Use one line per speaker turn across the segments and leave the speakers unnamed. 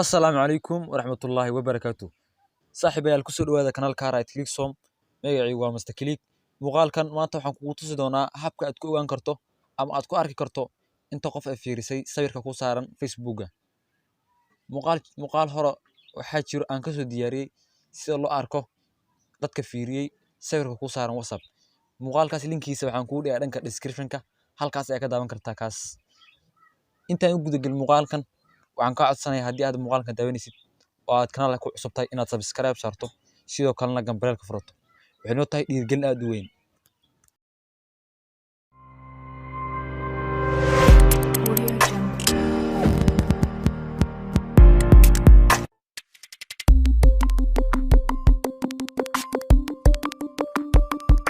Assalaamu calaykum waraxmatullaahi wabarakaatuh. Saaxiibayaal kusoo dhawaada kanaalka Right Click Som. Magacaygu waa Mr. Click. Muuqaalkan maanta waxaan kugu tusi doonaa habka aad ku ogaan karto ama aad ku arki karto inta qof ay fiirisay sawirka ku saaran Facebooka. Muuqaal hore waxaa jiro aan kasoo diyaariyey sida loo arko dadka fiiriyey sawirka ku saaran WhatsApp. Muuqaalkaas linkiisa waxaan kugu dhigaa dhanka description-ka. Halkaas ayaa ka daawan kartaa kaas. Intaan u gudagelin muuqaalkan waxaan kaa codsanayaa haddii aad muuqaalkan daawanaysid oo aad kanaalka ku cusub tahay inaad subscribe saarto sidoo kalena gambareelka furato. Waxay noo tahay dhiirigelin aad u weyn.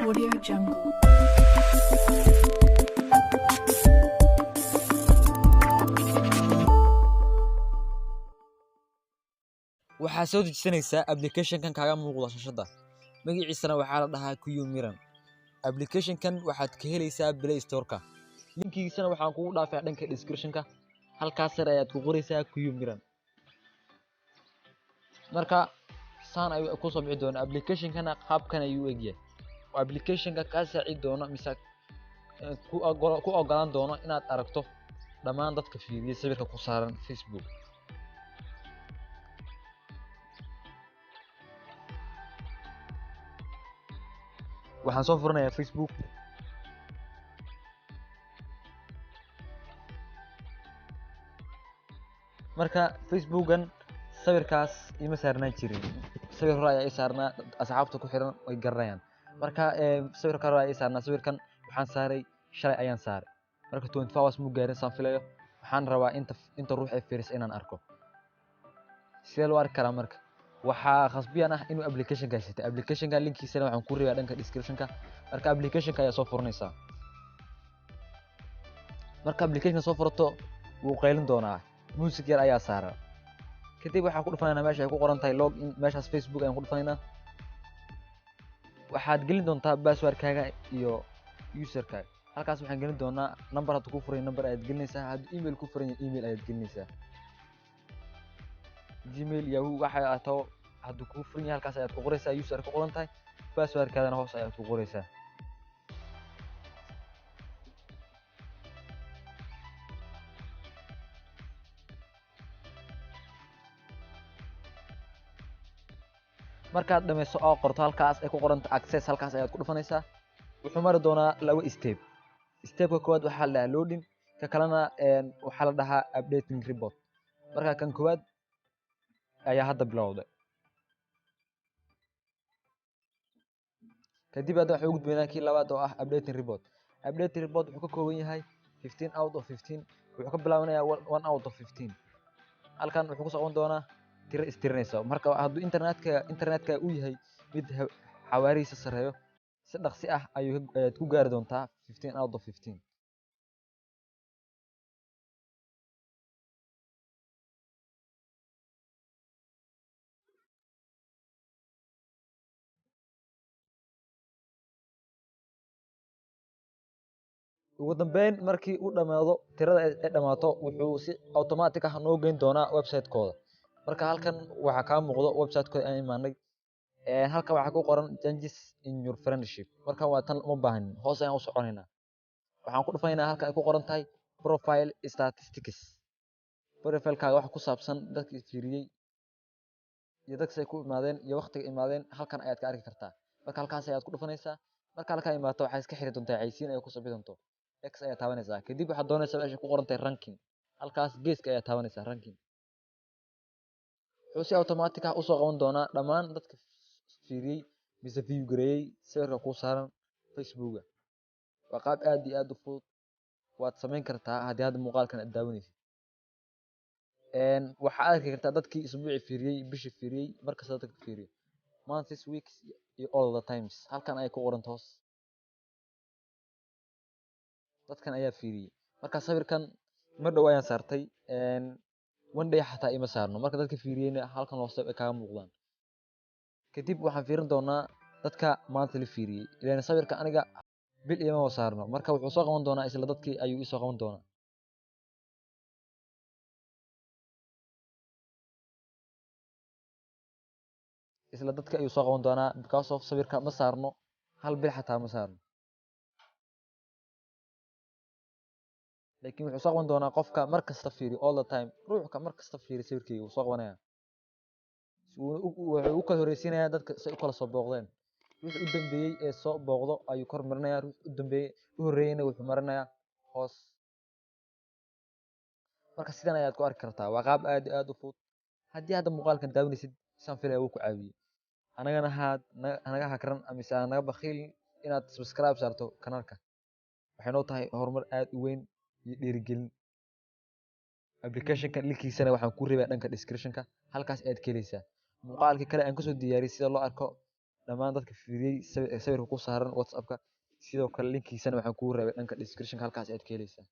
Audio Jungle.
Waxaa soo dejisanaysaa application-kan kaaga muuqda shashada. Magaciisana waxaa la dhahaa Kuyu Miran. Application-kan waxaad ka helaysaa Play Store-ka. Linkigiisana waxaan kugu dhaafayaa dhanka description-ka. Halkaas sare ayaad ku qoraysaa Kuyu Miran. Marka saan ayuu ku soo bixi doonaa application-kana qaabkan ayuu u egyahay. Waa application-ka kaa saacidi doona mise ku ogolaan doono inaad aragto dhammaan dadka fiiriyay sawirka ku saaran Facebook. Waxaan soo furanayaa Facebook. Marka Facebookan sawirkaas ima saarnaan jirin. Sawir hore ayaa i saarnaa asxaabta ku xiran way garanayaan. Marka sawirka hore ayaa i saarnaa sawirkan waxaan saaray shalay ayaan saaray. Marka 24 hours muu gaarin saan filayo. Waxaan rabaa inta ruux ay fiirisay inaan arko. Sidee loo arki karaa marka? Waxaa khasbiyan ah inuu application-ka haysto. Application-ka linkiisana waxaan ku reebaa dhanka description-ka. Marka application-ka ayaa soo furanaysaa. Marka application-ka soo furato wuu qaylin doonaa. Music yar ayaa saaran. Kadib waxaan ku dhufanaynaa meesha ay ku qoran tahay login, meeshaas Facebook ayaan ku dhufanaynaa. Waxaad gelin doontaa password-kaaga iyo user-kaaga. Halkaas waxaan gelin doonaa number hadduu ku furan yahay number ayaad gelinaysaa. Hadduu email ku furan yahay email ayaad gelinaysaa. Gmail, Yahoo waxa aad taho hadduu ku furan yahay halkaas ayaad ku qoraysaa user ku qoran tahay. Password-kaadana hoos ayaad ku qoraysaa. Markaad dhameyso oo qorto halkaas ay ku qoran tahay access halkaas ayaad ku dhufanaysaa. Wuxuu mari doonaa laba step. Step-ka koowaad waxaa la dhahaa loading, ka kalena waxaa la dhahaa updating report. Marka kan koowaad ayaa hadda bilowday. Kadib hadda waxaan u gudbaynaa kii labaad oo ah updating report. Updating report wuxuu ka kooban yahay 15 out of 15. Wuxuu ka bilaabanayaa 1 out of 15. Halkan wuxuu ku socon doonaa tiro istirinaysa. Marka hadduu internetka uu yahay mid xawaarihiisa sareeyo si dhaqsi ah ayaad ku gaari doontaa 15 out of 15. Ugu dambeyn markii uu dhamaado tirada ay dhamaato wuxuu si automatic ah noo geyn doonaa website-kooda. Marka halkan waxaa ka muuqdo website-kooda aan imaanay. Halkan waxaa ku qoran changes in your friendship. Marka waa tan uma baahanin. Hoos ayaan u soconaynaa. Waxaan ku dhufanaynaa halka ay ku qoran tahay profile statistics. Profile-kaaga waxa ku saabsan dadkii fiiriyay iyo dadka ay ku imaadeen iyo waqtiga imaadeen halkan ayaad ka arki kartaa. Marka halkaas ayaad ku dhufanaysaa. Marka halka imaato waxay iska xiri doontaa xaysiin ay ku soo bixi doonto. X ayaa taabanaysaa. Kadib waxaad doonaysaa meesha ku qoran tahay ranking. Halkaas geeska ayaa taabanaysaa ranking. Wuxuu si automatic ah u soo qaban doonaa dhammaan dadka fiiriyay mise view gareeyay sawirka ku saaran Facebook-ga. Waa qaab aad iyo aad u fudud. Waad samayn kartaa haddii aad muuqaalkan aad daawanaysid. Waxaad arki kartaa dadkii isbuuci fiiriyay, bishii fiiriyay, markasta dadka fiiriyay. Months, weeks iyo all the times. Halkan ayay ku qoran toos. Dadkan ayaa fiiriyay. Marka sawirkan ma dhow ayaan saartay. One day xataa ima saarno. Marka dadka fiiriyayna halkan hoose ay kaaga muuqdaan. Kadib waxaan fiirin doonaa dadka maanta la fiiriyay. Ileen sawirka aniga bil ima saarno. Marka wuxuu soo qaban doonaa isla dadkii ayuu i soo qaban doonaa. isla dadka ayuu soo qaban doonaa because of sawirka ma saarno hal bil xataa ma saarno, laakiin wuxuu soo qaban doonaa qofka mar kasta fiiri all the time, ruuxka mar kasta fiiri sawirkayga wuu soo qabanaya. Wuxuu u kala horeysiinayaa dadka say u kala soo booqdeen, ruux u dambeeyey ee soo booqdo ayuu kor marinayaa, ruux u dambeeyey u horreeyeyna wuxuu marinayaa hoos. Marka sidan ayaad ku arki kartaa, waa qaab aad iyo aad u fudud. Haddii hadda muuqaalkan daawanaysid saan filaya wuu ku caawiyey, anagana hanaga hakran mise hanaga bakhiilin inaad subscribe saarto kanaalka, waxay noo tahay horumar aad u weyn iyo dhiirigelin. Application-ka linkiisana waxaan ku reebaa dhanka description-ka, halkaas ayaad ka helaysaa. Muuqaalkii kale aan kasoo diyaariyey sida loo arko dhammaan dadka fiiriyey sawirka ku saaran WhatsApp-ka, sidoo kale linkiisana waxaan kugu reebay dhanka description-ka, halkaas ayaad ka helaysaa.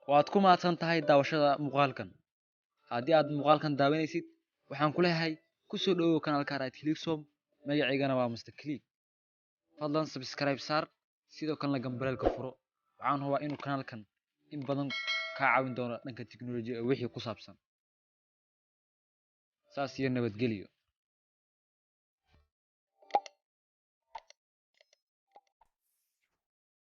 Waad ku mahadsan tahay daawashada muuqaalkan. Haddii aad muuqaalkan daawanaysid, waxaan ku leeyahay ku soo dhawow kanaalka Right Click Som, magacaygana waa Mr. Click. Fadlan subscribe saar, sidoo kalena gambaleelka furo. Waxaan hubaa inuu kanaalkan in badan kaa caawin doono dhanka tiknoolajiyada wixii ku saabsan. Saas iyo nabadgelyo.